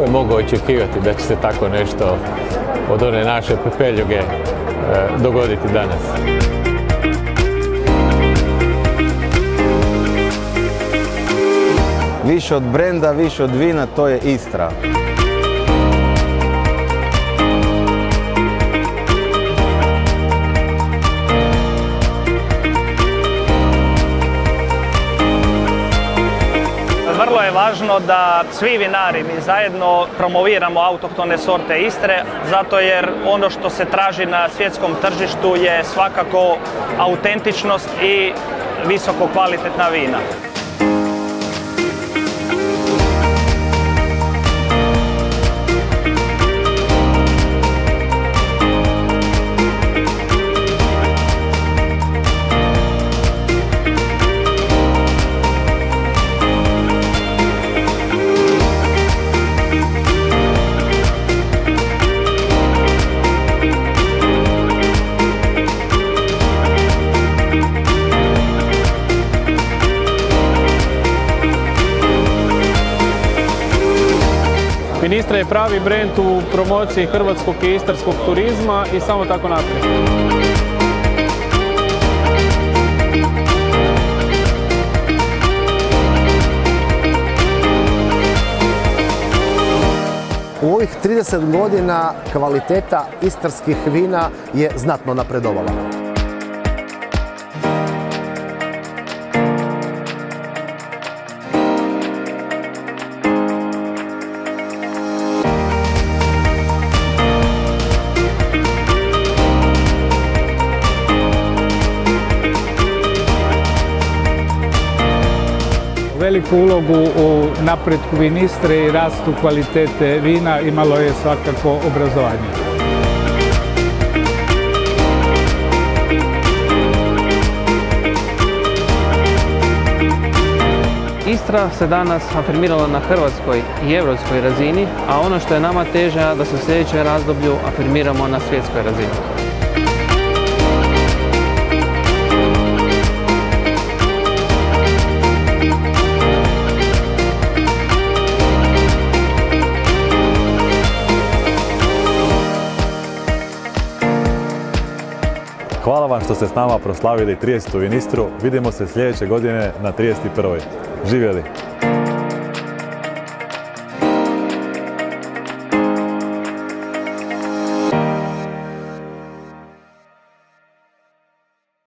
je mogao očekivati da će se tako nešto od one naše pepeljuge dogoditi danas. Više od brenda, više od vina, to je Istra. Vrlo je važno da svi vinari mi zajedno promoviramo autohtone sorte Istre, zato jer ono što se traži na svjetskom tržištu je svakako autentičnost i visoko kvalitetna vina. Istra je pravi brend u promociji hrvatskog i istarskog turizma i samo tako naprijed. U ovih 30 godina kvaliteta istarskih vina je znatno napredovala. Veliku ulogu u napretku vin Istre i rastu kvalitete vina imalo je svakako obrazovanje. Istra se danas afirmirala na hrvatskoj i europskoj razini, a ono što je nama teže da se u sljedećem razdoblju afirmiramo na svjetskoj razini. Hvala vam što ste s nama proslavili 30. Vinistru. Vidimo se sljedeće godine na 31. Živjeli!